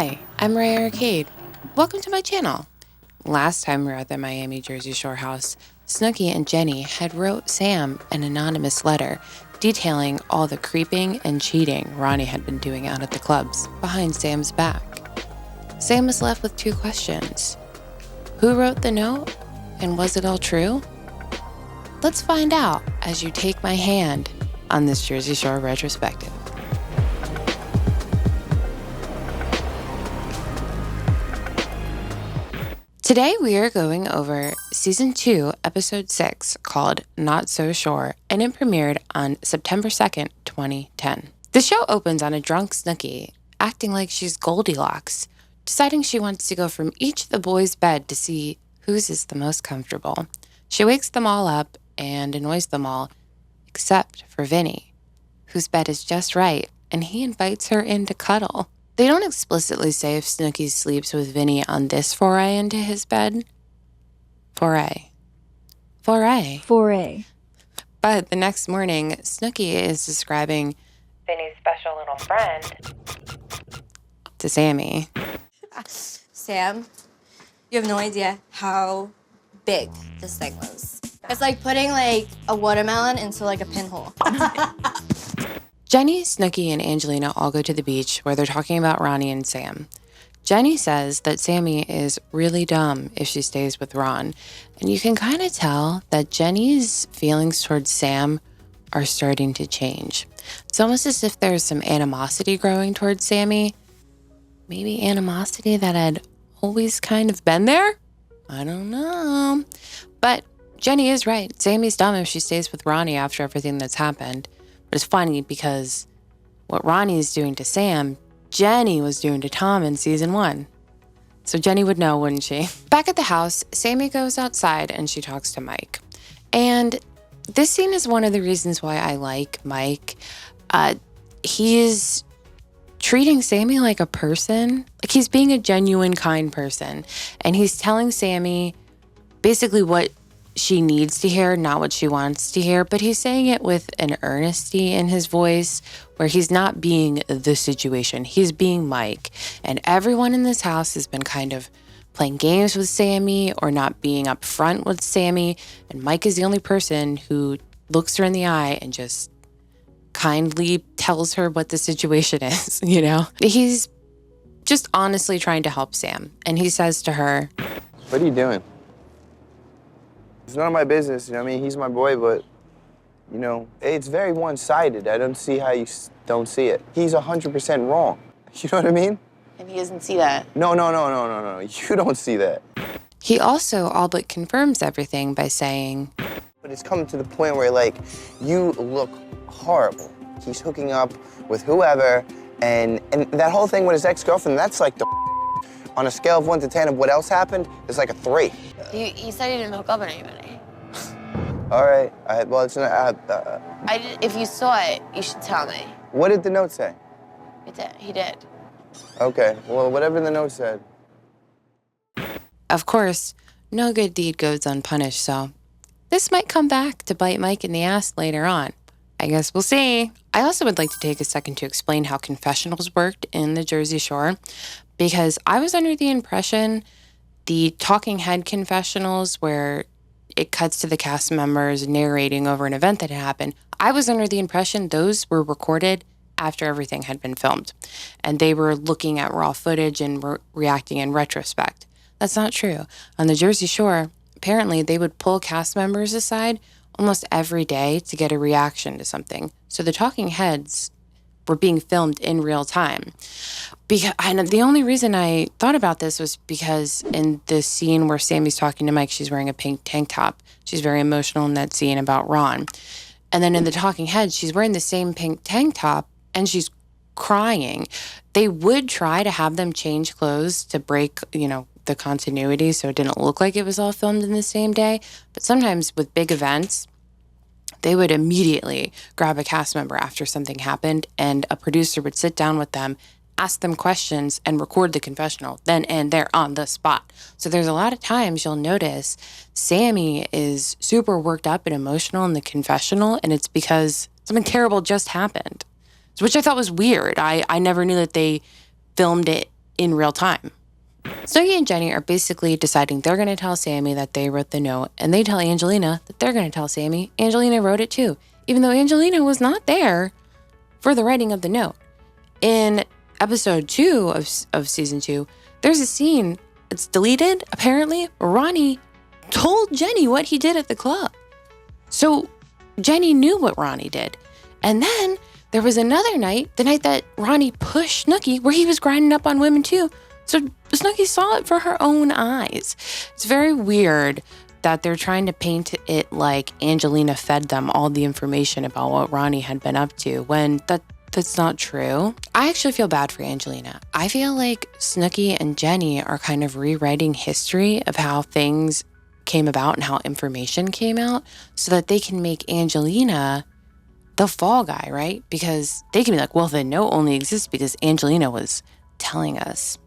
Hi, I'm Ray Arcade. Welcome to my channel. Last time we were at the Miami Jersey Shore house, Snooki and Jenni had wrote Sam an anonymous letter detailing all the creeping and cheating Ronnie had been doing out at the clubs behind Sam's back. Sam was left with two questions. Who wrote the note, and was it all true? Let's find out as you take my hand on this Jersey Shore retrospective. Today we are going over Season 2, Episode 6, called Not So Sure, and it premiered on September 2nd, 2010. The show opens on a drunk Snooki, acting like she's Goldilocks, deciding she wants to go from each of the boys' bed to see whose is the most comfortable. She wakes them all up and annoys them all, except for Vinny, whose bed is just right, and he invites her in to cuddle. They don't explicitly say if Snooki sleeps with Vinny on this foray into his bed. Foray. But the next morning, Snooki is describing Vinny's special little friend to Sammi. Sam, you have no idea how big this thing was. It's like putting like a watermelon into like a pinhole. Jenni, Snooki, and Angelina all go to the beach where they're talking about Ronnie and Sam. Jenni says that Sammi is really dumb if she stays with Ron, and you can kind of tell that Jenni's feelings towards Sam are starting to change. It's almost as if there's some animosity growing towards Sammi. Maybe animosity that had always kind of been there? I don't know. But Jenni is right. Sammi's dumb if she stays with Ronnie after everything that's happened. But it's funny because what Ronnie is doing to Sam, Jenni was doing to Tom in Season 1. So Jenni would know, wouldn't she? Back at the house, Sammi goes outside and she talks to Mike. And this scene is one of the reasons why I like Mike. He's treating Sammi like a person. Like he's being a genuine, kind person. And he's telling Sammi basically what she needs to hear, not what she wants to hear, but he's saying it with an earnesty in his voice where he's not being the situation. He's being Mike. And everyone in this house has been kind of playing games with Sammi or not being upfront with Sammi. And Mike is the only person who looks her in the eye and just kindly tells her what the situation is, you know? He's just honestly trying to help Sam. And he says to her, "What are you doing? It's none of my business, you know what I mean? He's my boy, but, you know, it's very one-sided. I don't see how you don't see it. He's 100% wrong. You know what I mean? And he doesn't see that. No. You don't see that. He also all but confirms everything by saying, But it's coming to the point where, like, you look horrible. He's hooking up with whoever, and that whole thing with his ex-girlfriend, that's like the on a scale of 1 to 10 of what else happened, it's like a 3. He said he didn't hook up with anybody. All right. Well, it's not. If you saw it, you should tell me. What did the note say? He did. Okay. Well, whatever the note said. of course, no good deed goes unpunished, so this might come back to bite Mike in the ass later on. I guess we'll see. I also would like to take a second to explain how Confessionals worked in the Jersey Shore, because I was under the impression the talking head confessionals where it cuts to the cast members narrating over an event that had happened, I was under the impression those were recorded after everything had been filmed, and they were looking at raw footage and reacting in retrospect. That's not true. On the Jersey Shore, apparently they would pull cast members aside almost every day to get a reaction to something. So the talking heads were being filmed in real time. And the only reason I thought about this was because in the scene where Sammi's talking to Mike, she's wearing a pink tank top. She's very emotional in that scene about Ron. And then in the talking heads, she's wearing the same pink tank top and she's crying. They would try to have them change clothes to break, the continuity so it didn't look like it was all filmed in the same day. But sometimes with big events, they would immediately grab a cast member after something happened, and a producer would sit down with them, ask them questions, and record the confessional then and there on the spot. So there's a lot of times you'll notice Sammi is super worked up and emotional in the confessional, and it's because something terrible just happened, which I thought was weird. I never knew that they filmed it in real time. Snooki and Jenni are basically deciding they're going to tell Sammi that they wrote the note, and they tell Angelina that they're going to tell Sammi Angelina wrote it too, even though Angelina was not there for the writing of the note. In episode 2 of season 2, there's a scene, it's deleted, apparently. Ronnie told Jenni what he did at the club. So Jenni knew what Ronnie did. And then there was another night, the night that Ronnie pushed Snooki, where he was grinding up on women too. So Snooki saw it for her own eyes. It's very weird that they're trying to paint it like Angelina fed them all the information about what Ronnie had been up to, when that's not true. I actually feel bad for Angelina. I feel like Snooki and Jenni are kind of rewriting history of how things came about and how information came out so that they can make Angelina the fall guy, right? Because they can be like, well, the note only exists because Angelina was telling us.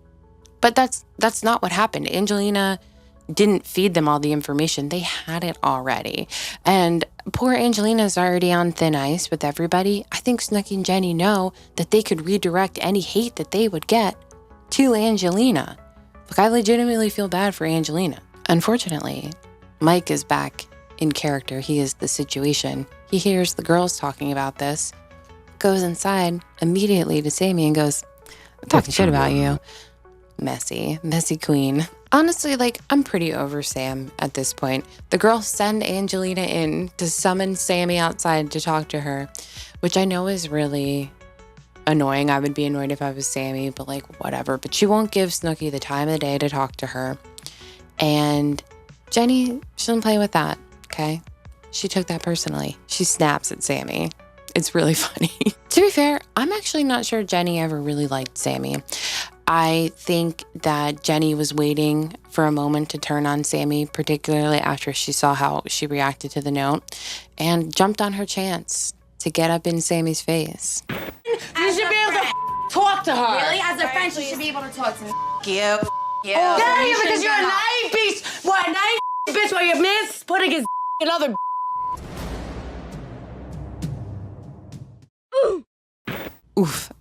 But that's not what happened. Angelina didn't feed them all the information. They had it already. And poor Angelina's already on thin ice with everybody. I think Snooki and Jenni know that they could redirect any hate that they would get to Angelina. Look, I legitimately feel bad for Angelina. Unfortunately, Mike is back in character. He is the situation. He hears the girls talking about this, goes inside immediately to Sammi and goes, I'm talking shit about you. Messy queen. Honestly, like, I'm pretty over Sam at this point. The girls send Angelina in to summon Sammi outside to talk to her, which I know is really annoying. I would be annoyed if I was Sammi, but like, whatever. But she won't give Snooki the time of the day to talk to her. And Jenni shouldn't play with that, okay? She took that personally. She snaps at Sammi. It's really funny. To be fair, I'm actually not sure Jenni ever really liked Sammi. I think that Jenni was waiting for a moment to turn on Sammi, particularly after she saw how she reacted to the note, and jumped on her chance to get up in Sammy's face. You should be able to talk to her. Really? As a friend, she should be able to talk to me. You. Yeah, you because you're a naive beast. What, a naive bitch while your man's putting his in other. Oof.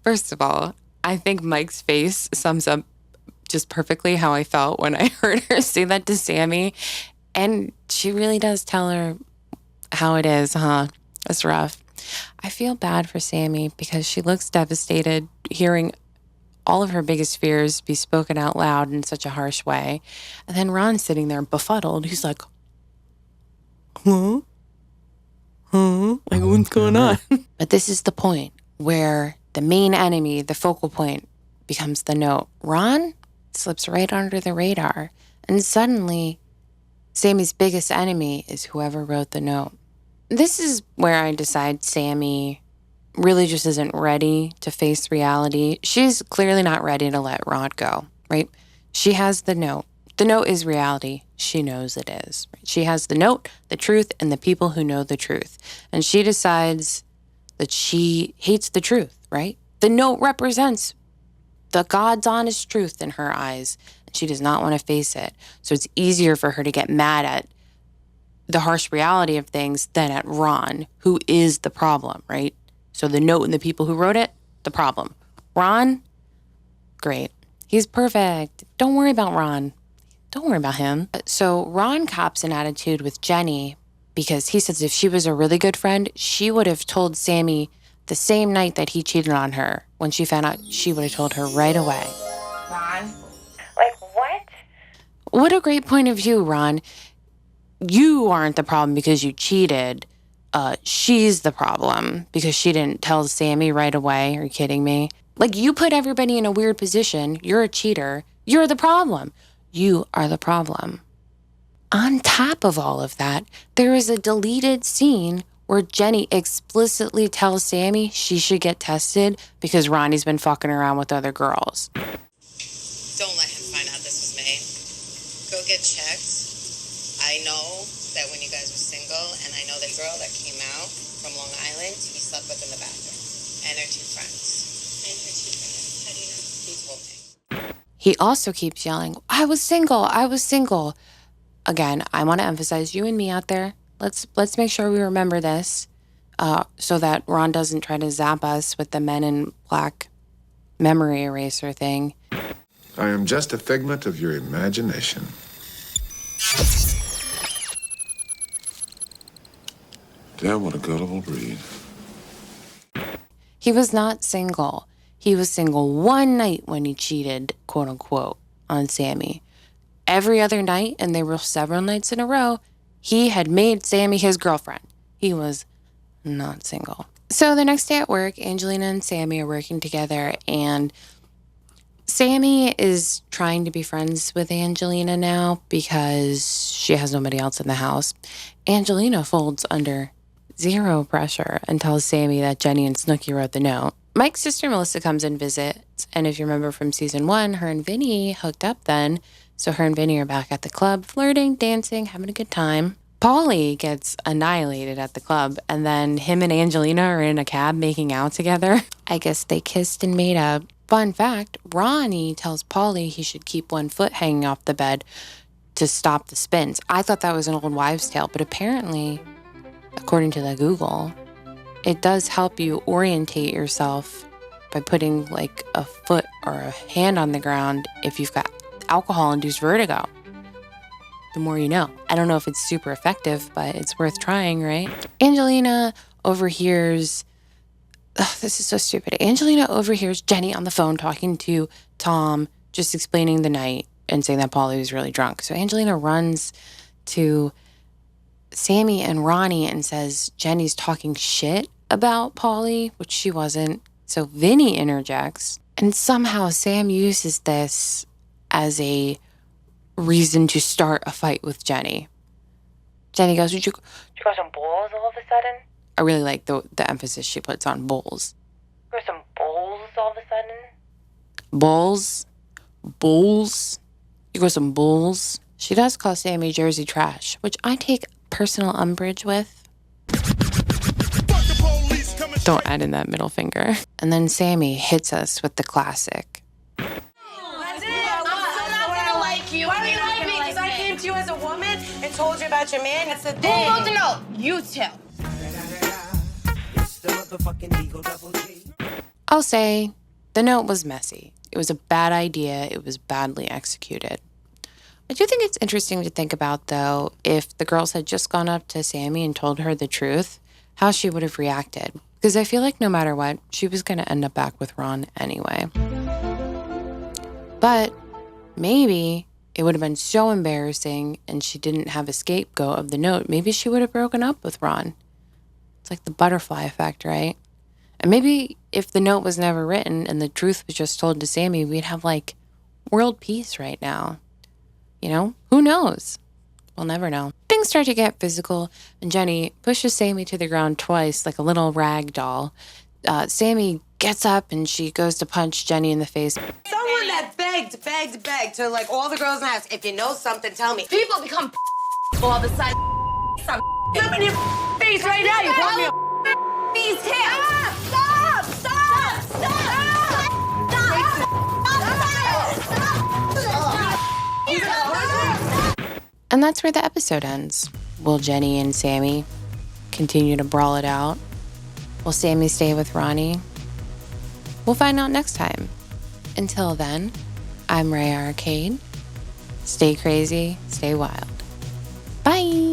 First of all, I think Mike's face sums up just perfectly how I felt when I heard her say that to Sammi. And she really does tell her how it is, huh? It's rough. I feel bad for Sammi because she looks devastated hearing all of her biggest fears be spoken out loud in such a harsh way. And then Ron's sitting there befuddled. He's like, huh? Like, what's going on? But this is the point where the main enemy, the focal point, becomes the note. Ron slips right under the radar. And suddenly, Sammy's biggest enemy is whoever wrote the note. This is where I decide Sammi really just isn't ready to face reality. She's clearly not ready to let Ron go, right? She has the note. The note is reality. She knows it is. Right? She has the note, the truth, and the people who know the truth. And she decides that she hates the truth, right? The note represents the God's honest truth in her eyes, and she does not want to face it. So it's easier for her to get mad at the harsh reality of things than at Ron, who is the problem, right? So the note and the people who wrote it, the problem. Ron, great. He's perfect. Don't worry about Ron. Don't worry about him. So Ron cops an attitude with Jenni because he says if she was a really good friend, she would have told Sammi the same night that he cheated on her. When she found out, she would have told her right away. Ron? Like, what? What a great point of view, Ron. You aren't the problem because you cheated. She's the problem because she didn't tell Sammi right away. Are you kidding me? Like, you put everybody in a weird position. You're a cheater. You're the problem. You are the problem. On top of all of that, there is a deleted scene where Jenni explicitly tells Sammi she should get tested because Ronnie's been fucking around with other girls. Don't let him find out this was made. Go get checked. I know that when you guys were single, and I know the girl that came out from Long Island, he slept with in the bathroom. And her two friends. And her two friends. How do you know? He told me. He also keeps yelling, I was single. Again, I want to emphasize you and me out there. Let's make sure we remember this so that Ron doesn't try to zap us with the men in black memory eraser thing. I am just a figment of your imagination. Damn, what a gullible breed. He was not single. He was single one night when he cheated, quote unquote, on Sammi. Every other night, and there were several nights in a row, he had made Sammi his girlfriend. He was not single. So the next day at work, Angelina and Sammi are working together, and Sammi is trying to be friends with Angelina now because she has nobody else in the house. Angelina folds under zero pressure and tells Sammi that Jenni and Snooki wrote the note. Mike's sister Melissa comes and visits, and if you remember from season 1, her and Vinny hooked up then, so her and Vinny are back at the club, flirting, dancing, having a good time. Paulie gets annihilated at the club, and then him and Angelina are in a cab making out together. I guess they kissed and made up. Fun fact, Ronnie tells Paulie he should keep one foot hanging off the bed to stop the spins. I thought that was an old wives' tale, but apparently, according to the Google, it does help you orientate yourself by putting like a foot or a hand on the ground if you've got alcohol-induced vertigo. The more you know. I don't know if it's super effective, but it's worth trying, right? Angelina overhears... this is so stupid. Angelina overhears Jenni on the phone talking to Tom, just explaining the night and saying that Paulie was really drunk. So Angelina runs to Sammi and Ronnie and says Jenni's talking shit about Paulie, which she wasn't. So Vinny interjects, and somehow Sam uses this as a reason to start a fight with Jenni. Jenni goes, "Did you got some balls all of a sudden?" I really like the emphasis she puts on balls. You got some balls all of a sudden? Balls? Balls? You got some balls? She does call Sammi Jersey trash, which I take personal umbrage with. Don't add in that middle finger. And then Sammi hits us with the classic. Why do you like me? Because I came to you as a woman and told you about your man. That's the thing. Who wrote the note? You two. I'll say the note was messy. It was a bad idea. It was badly executed. I do think it's interesting to think about, though, if the girls had just gone up to Sammi and told her the truth, how she would have reacted. Because I feel like no matter what, she was going to end up back with Ron anyway. But maybe it would have been so embarrassing and she didn't have a scapegoat of the note. Maybe she would have broken up with Ron. It's like the butterfly effect, right? And maybe if the note was never written and the truth was just told to Sammi, we'd have like world peace right now. You know, who knows? We'll never know. Things start to get physical, and Jenni pushes Sammi to the ground twice like a little rag doll. Sammi gets up and she goes to punch Jenni in the face. Someone that begged to like all the girls in the house, if you know something, tell me. People become all of a sudden. I'm in your face right now. You call me a These hands. Stop! Stop! And that's where the episode ends. Will Jenni and Sammi continue to brawl it out? Will Sammi stay with Ronnie? We'll find out next time. Until then, I'm Ray Arcade. Stay crazy, stay wild. Bye!